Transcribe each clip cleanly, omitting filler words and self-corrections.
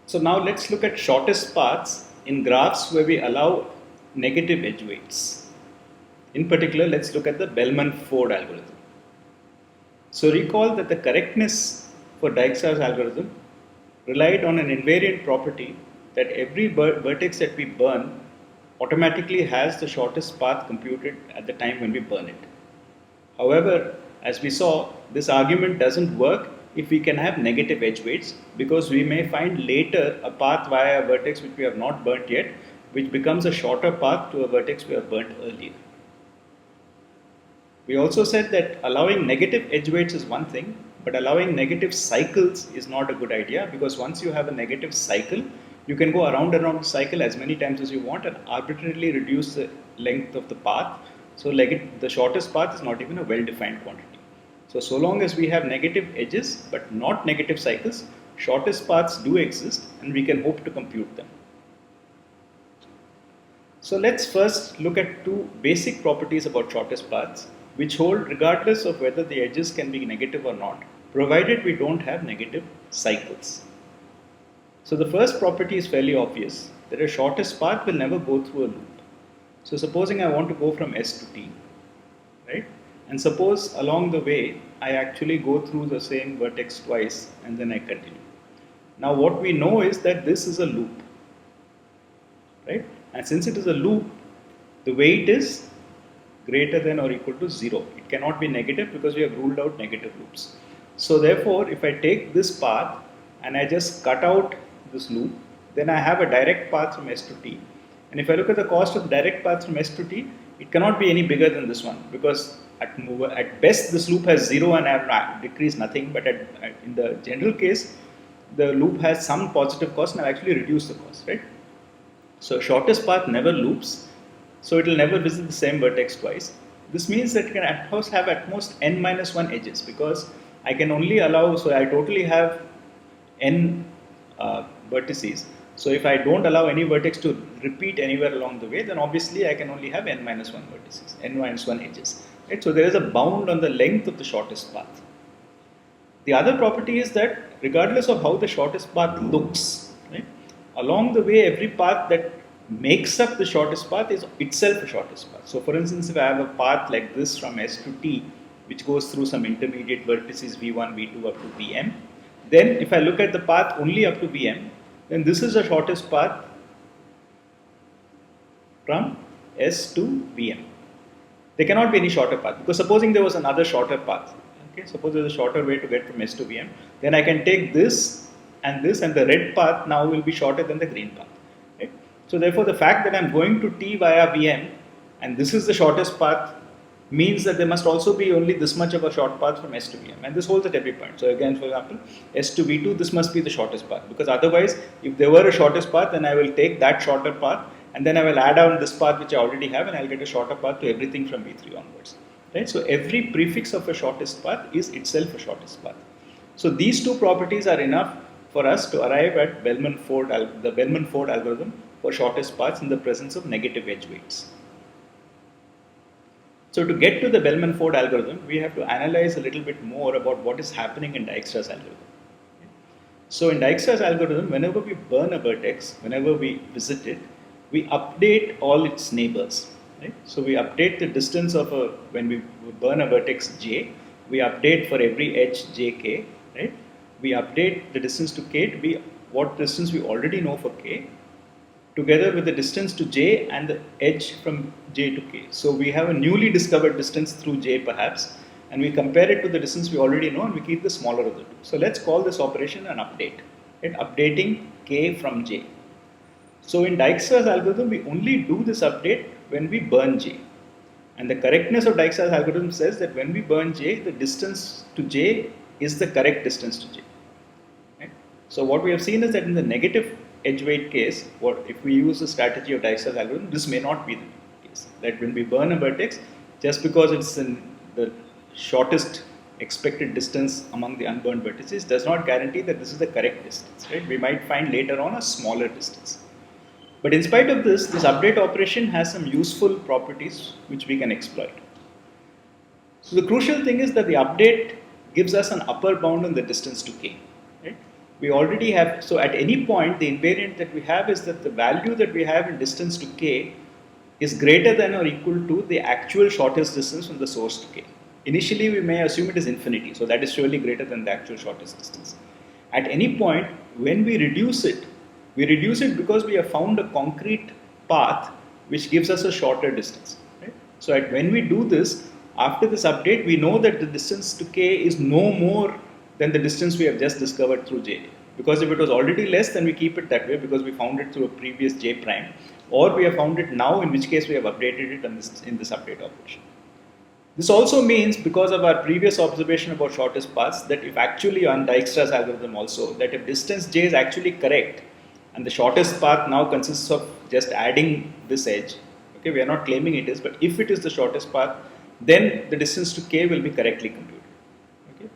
So now let's look at shortest paths in graphs where we allow negative edge weights. In particular, let's look at the Bellman-Ford algorithm. So recall that the correctness for Dijkstra's algorithm relied on an invariant property that every vertex that we burn automatically has the shortest path computed at the time when we burn it. However, as we saw, this argument doesn't work if we can have negative edge weights, because we may find later a path via a vertex which we have not burnt yet, which becomes a shorter path to a vertex we have burnt earlier. We also said that allowing negative edge weights is one thing, but allowing negative cycles is not a good idea, because once you have a negative cycle, you can go around and around the cycle as many times as you want and arbitrarily reduce the length of the path. So the shortest path is not even a well-defined quantity. So long as we have negative edges but not negative cycles, shortest paths do exist and we can hope to compute them. So let's first look at two basic properties about shortest paths, which hold regardless of whether the edges can be negative or not, provided we don't have negative cycles. So the first property is fairly obvious, that a shortest path will never go through a loop. So supposing I want to go from S to T, right? And suppose along the way I actually go through the same vertex twice and then I continue. Now what we know is that this is a loop, right? And since it is a loop, the weight is greater than or equal to 0. It cannot be negative because we have ruled out negative loops. So therefore, if I take this path and I just cut out this loop, then I have a direct path from S to T. And if I look at the cost of direct path from S to T, it cannot be any bigger than this one, because at best this loop has 0 and I have decreased nothing, but in the general case, the loop has some positive cost and I've actually reduced the cost, right? So shortest path never loops, so it will never visit the same vertex twice. This means that it can at most n minus 1 edges, because I can only allow, so I totally have n vertices. So if I don't allow any vertex to repeat anywhere along the way, then obviously I can only have n minus 1 vertices, n minus 1 edges. Right? So there is a bound on the length of the shortest path. The other property is that regardless of how the shortest path looks, right, along the way every path that makes up the shortest path is itself a shortest path. So for instance, if I have a path like this from S to T, which goes through some intermediate vertices V1, V2 up to Vm, then if I look at the path only up to Vm, then this is the shortest path from S to Vm. There cannot be any shorter path, because supposing there was another shorter path, okay, suppose there is a shorter way to get from S to Vm, then I can take this, and the red path now will be shorter than the green path. Right? So therefore the fact that I am going to T via Vm and this is the shortest path means that there must also be only this much of a short path from S to Vm, and this holds at every point. So again, for example, S to V2, this must be the shortest path, because otherwise if there were a shortest path, then I will take that shorter path and then I will add on this path which I already have, and I will get a shorter path to everything from V3 onwards. Right? So every prefix of a shortest path is itself a shortest path. So these two properties are enough for us to arrive at the Bellman-Ford algorithm for shortest paths in the presence of negative edge weights. So to get to the Bellman-Ford algorithm, we have to analyze a little bit more about what is happening in Dijkstra's algorithm. So in Dijkstra's algorithm, whenever we burn a vertex, whenever we visit it, we update all its neighbors. Right? So we update the distance when we burn a vertex j, we update for every edge jk, right? We update the distance to k to be what distance we already know for k, together with the distance to j and the edge from j to k. So we have a newly discovered distance through j perhaps, and we compare it to the distance we already know and we keep the smaller of the two. So let's call this operation an update, right? Updating k from j. So in Dijkstra's algorithm, we only do this update when we burn j. And the correctness of Dijkstra's algorithm says that when we burn j, the distance to j is the correct distance to j. Right? So what we have seen is that in the negative edge weight case, if we use the strategy of Dijkstra's algorithm, this may not be the case. That when we burn a vertex, just because it's in the shortest expected distance among the unburned vertices does not guarantee that this is the correct distance. Right? We might find later on a smaller distance. But in spite of this update operation has some useful properties which we can exploit. So the crucial thing is that the update gives us an upper bound on the distance to k. Right? we already have, so at any point the invariant that we have is that the value that we have in distance to k is greater than or equal to the actual shortest distance from the source to k. Initially we may assume it is infinity, so that is surely greater than the actual shortest distance. At any point when we reduce it because we have found a concrete path which gives us a shorter distance. Right? So when we do this, after this update, we know that the distance to k is no more than the distance we have just discovered through j. Because if it was already less, then we keep it that way because we found it through a previous j prime, or we have found it now, in which case we have updated it in this update operation. This also means, because of our previous observation about shortest paths, that if actually on Dijkstra's algorithm also, that if distance j is actually correct, and the shortest path now consists of just adding this edge, okay, we are not claiming it is, but if it is the shortest path, then the distance to k will be correctly computed. Okay?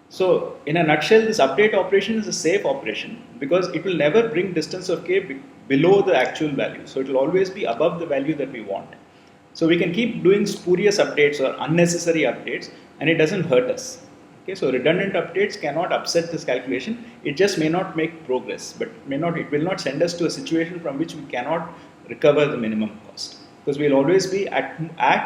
So in a nutshell, this update operation is a safe operation because it will never bring distance of k below the actual value. So it will always be above the value that we want. So we can keep doing spurious updates or unnecessary updates and it doesn't hurt us. Okay, so redundant updates cannot upset this calculation. It just may not make progress, but it will not send us to a situation from which we cannot recover the minimum cost. Because we will always be at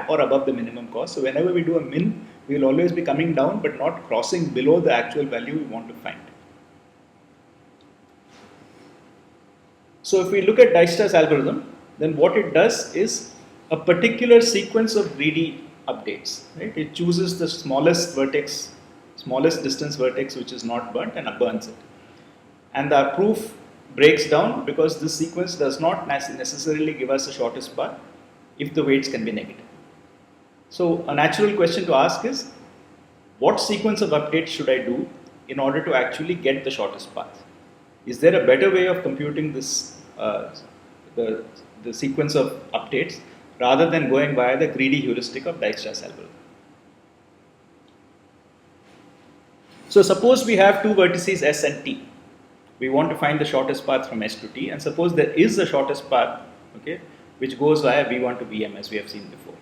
or above the minimum cost. So whenever we do a min, we will always be coming down but not crossing below the actual value we want to find. So if we look at Dijkstra's algorithm, then what it does is a particular sequence of greedy updates. Right? It chooses the smallest distance vertex which is not burnt and burns it. And the proof breaks down because this sequence does not necessarily give us the shortest path if the weights can be negative. So a natural question to ask is, what sequence of updates should I do in order to actually get the shortest path? Is there a better way of computing this, the sequence of updates rather than going via the greedy heuristic of Dijkstra's algorithm? So suppose we have two vertices s and t. We want to find the shortest path from s to t, and suppose there is a shortest path, okay, which goes via v1 to vm as we have seen before.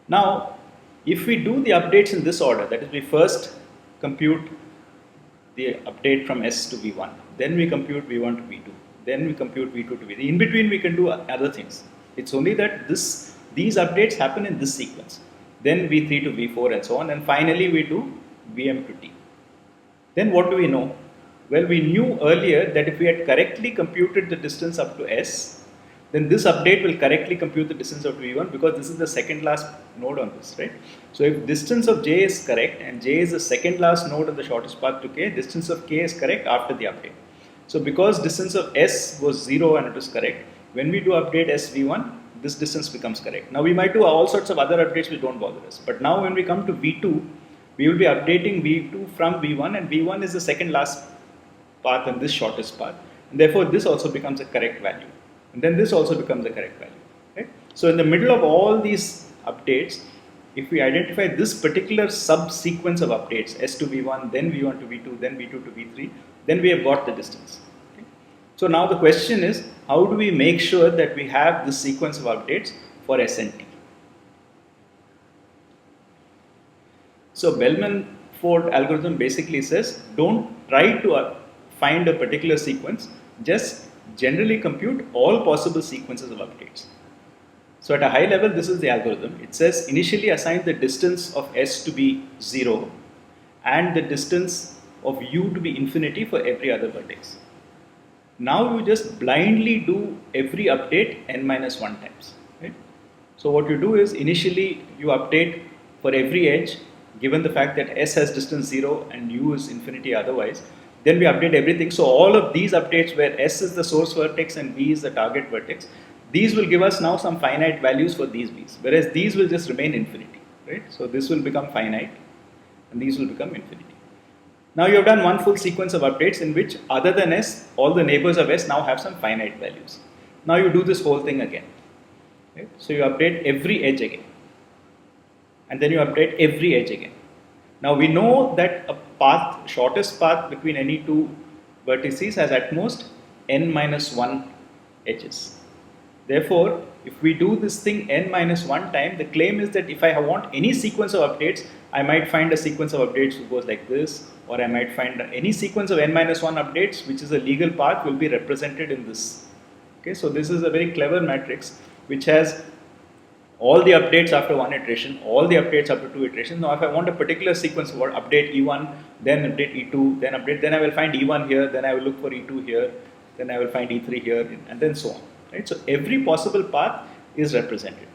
Now, if we do the updates in this order, that is, we first compute the update from s to v1, then we compute v1 to v2, then we compute v2 to v3. In between, we can do other things. It's only that these updates happen in this sequence. Then v3 to v4 and so on, and finally we do vm to t. Then what do we know? Well, we knew earlier that if we had correctly computed the distance up to s, then this update will correctly compute the distance up to v1 because this is the second last node on this, right? So if distance of j is correct and j is the second last node on the shortest path to k, distance of k is correct after the update. So because distance of s was 0 and it was correct, when we do update SV1, this distance becomes correct. Now we might do all sorts of other updates which don't bother us. But now when we come to V2, we will be updating V2 from V1, and V1 is the second last path and this shortest path. And therefore this also becomes a correct value. And then this also becomes a correct value. Right? So in the middle of all these updates, if we identify this particular subsequence of updates, S to V1, then V1 to V2, then V2 to V3, then we have got the distance. Okay? So now the question is, how do we make sure that we have this sequence of updates for S and T? So Bellman-Ford algorithm basically says, don't try to find a particular sequence, just generally compute all possible sequences of updates. So at a high level, this is the algorithm. It says initially assign the distance of S to be 0 and the distance of U to be infinity for every other vertex. Now you just blindly do every update n minus 1 times. Right? So what you do is initially you update for every edge, given the fact that S has distance 0 and U is infinity otherwise. Then we update everything. So all of these updates where S is the source vertex and V is the target vertex, these will give us now some finite values for these V's, whereas these will just remain infinity, right? So this will become finite and these will become infinity. Now you have done one full sequence of updates in which other than S, all the neighbors of S now have some finite values. Now you do this whole thing again. Right? So you update every edge again. And then you update every edge again. Now we know that a path, shortest path between any two vertices has at most n minus 1 edges. Therefore, if we do this thing n minus 1 time, the claim is that if I want any sequence of updates, I might find a sequence of updates which goes like this, or I might find any sequence of n minus 1 updates, which is a legal path, will be represented in this. Okay, so this is a very clever matrix which has all the updates after one iteration, all the updates after two iterations. Now, if I want a particular sequence, what update E1, then update E2, then I will find E1 here, then I will look for E2 here, then I will find E3 here, and then so on. Right? So every possible path is represented.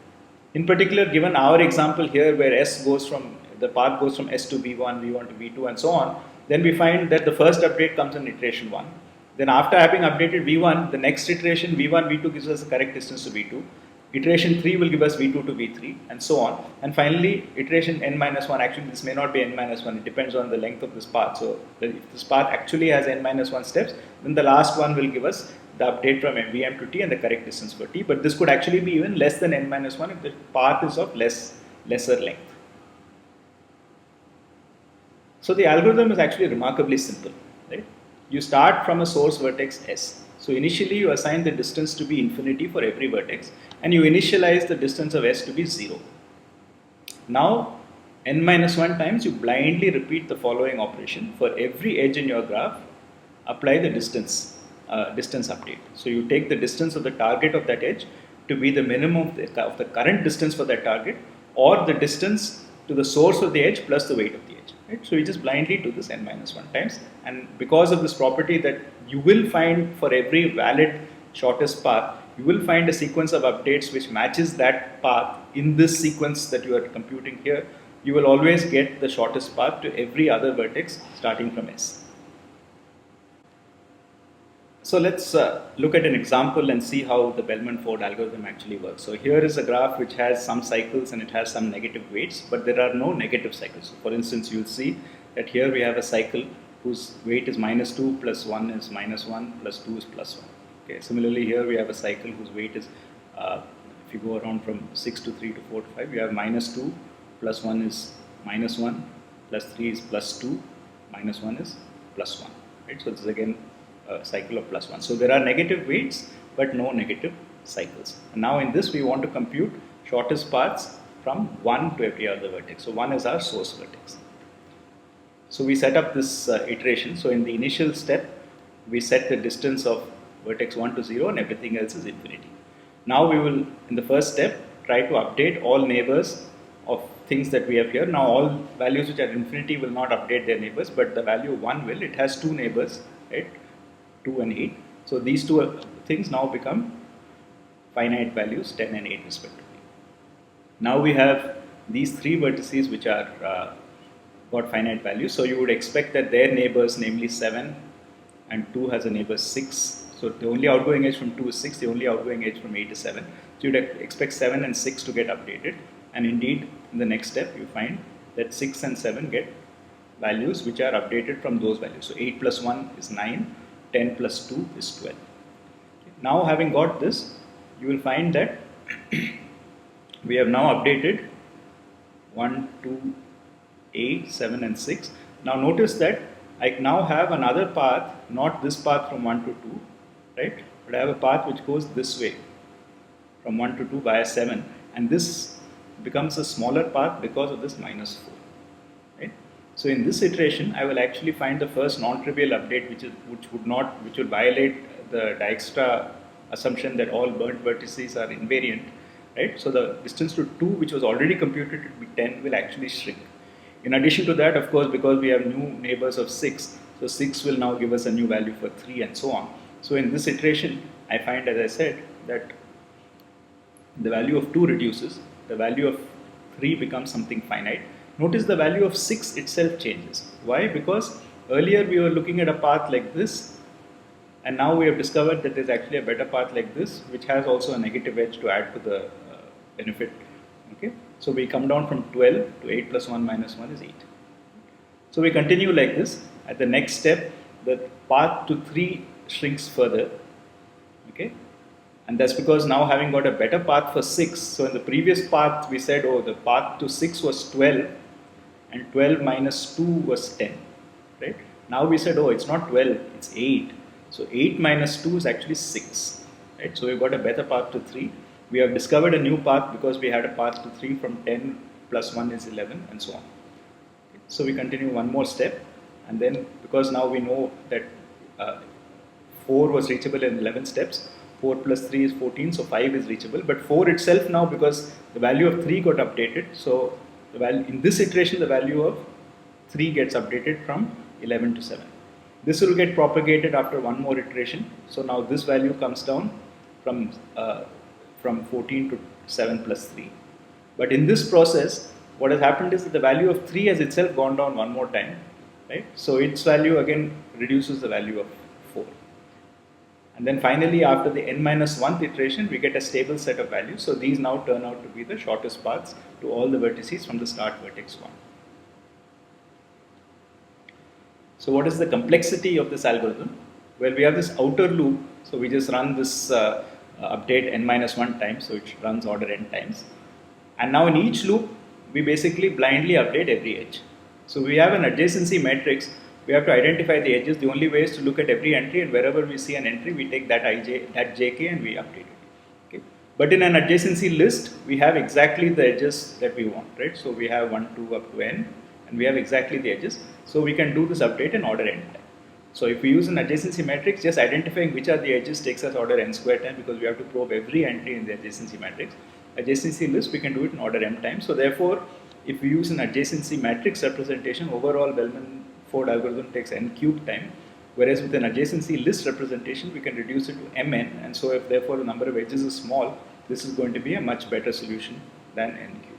In particular, given our example here, where the path goes from S to V1, V1 to V2, and so on, then we find that the first update comes in iteration 1. Then after having updated V1, the next iteration V1, V2 gives us the correct distance to V2. Iteration 3 will give us V2 to V3 and so on. And finally, iteration n-1, actually this may not be n-1, it depends on the length of this path. So if this path actually has n-1 steps, then the last one will give us the update from VM to T and the correct distance for T. But this could actually be even less than n-1 if the path is of lesser length. So the algorithm is actually remarkably simple. Right? You start from a source vertex S. So initially you assign the distance to be infinity for every vertex and you initialize the distance of S to be 0. Now n-1 times you blindly repeat the following operation. For every edge in your graph, apply the distance update. So you take the distance of the target of that edge to be the minimum of the current distance for that target, or the distance to the source of the edge plus the weight of the edge. Right? So you just blindly do this n-1 times, and because of this property that you will find for every valid shortest path, you will find a sequence of updates which matches that path in this sequence that you are computing here, you will always get the shortest path to every other vertex starting from S. So let's look at an example and see how the Bellman-Ford algorithm actually works. So here is a graph which has some cycles and it has some negative weights, but there are no negative cycles. So for instance, you'll see that here we have a cycle whose weight is -2 plus 1 is -1 plus 2 is +1. Okay. Similarly, here we have a cycle whose weight is, if you go around from 6 to 3 to 4 to 5, you have -2 plus 1 is -1 plus 3 is +2 minus 1 is +1. Right? So this is again a cycle of +1. So there are negative weights but no negative cycles. And now in this we want to compute shortest paths from 1 to every other vertex. So 1 is our source vertex. So we set up this iteration. So in the initial step we set the distance of vertex 1 to 0 and everything else is infinity. Now we will, in the first step, try to update all neighbors of things that we have here. Now all values which are infinity will not update their neighbors, but the value of 1 will. It has two neighbors, right? 2 and 8. So these two things now become finite values, 10 and 8 respectively. Now we have these three vertices which are got finite values. So you would expect that their neighbors, namely 7 and 2 has a neighbor 6. So the only outgoing edge from 2 is 6, the only outgoing edge from 8 is 7. So you would expect 7 and 6 to get updated. And indeed, in the next step, you find that 6 and 7 get values which are updated from those values. So 8 plus 1 is 9, 10 plus 2 is 12. Now having got this, you will find that we have now updated 1, 2, 8, 7 and 6. Now notice that I now have another path, not this path from 1 to 2, right? But I have a path which goes this way from 1 to 2 via 7, and this becomes a smaller path because of this -4, right? So in this iteration, I will actually find the first non-trivial update which would violate the Dijkstra assumption that all burnt vertices are invariant, right? So the distance to 2, which was already computed to be 10, will actually shrink. In addition to that, of course, because we have new neighbors of 6, so 6 will now give us a new value for 3 and so on. So in this iteration, I find, as I said, that the value of 2 reduces, the value of 3 becomes something finite. Notice the value of 6 itself changes. Why? Because earlier we were looking at a path like this, and now we have discovered that there is actually a better path like this, which has also a negative edge to add to the benefit. Okay? So we come down from 12 to 8 plus 1 minus 1 is 8. So we continue like this. At the next step, the path to 3 shrinks further. Okay? And that's because now having got a better path for 6, so in the previous path we said, oh, the path to 6 was 12 and 12 minus 2 was 10. Right? Now we said, oh, it's not 12, it's 8. So 8 minus 2 is actually 6. Right? So we've got a better path to 3. We have discovered a new path because we had a path to 3 from 10 plus 1 is 11 and so on. Okay. So we continue one more step, and then because now we know that uh, 4 was reachable in 11 steps, 4 plus 3 is 14, so 5 is reachable, but 4 itself now, because the value of 3 got updated, so the value, in this iteration the value of 3 gets updated from 11 to 7. This will get propagated after one more iteration, so now this value comes down from, from 14 to 7 plus 3. But in this process, what has happened is that the value of 3 has itself gone down one more time, right? So its value again reduces the value of 4. And then finally, after the n minus 1th iteration, we get a stable set of values. So these now turn out to be the shortest paths to all the vertices from the start vertex 1. So what is the complexity of this algorithm? Well, we have this outer loop. So we just run this update n minus 1 times. So it runs order n times. And now in each loop, we basically blindly update every edge. So we have an adjacency matrix. We have to identify the edges. The only way is to look at every entry, and wherever we see an entry, we take that ij, that jk, and we update it. Okay. But in an adjacency list, we have exactly the edges that we want, right? So we have 1, 2 up to n, and we have exactly the edges. So we can do this update in order n time. So if we use an adjacency matrix, just identifying which are the edges takes us order n square time, because we have to probe every entry in the adjacency matrix. Adjacency list, we can do it in order m times. So therefore, if we use an adjacency matrix representation, overall Bellman-Ford algorithm takes n cube time, whereas with an adjacency list representation, we can reduce it to mn, and so if therefore the number of edges is small, this is going to be a much better solution than n cube.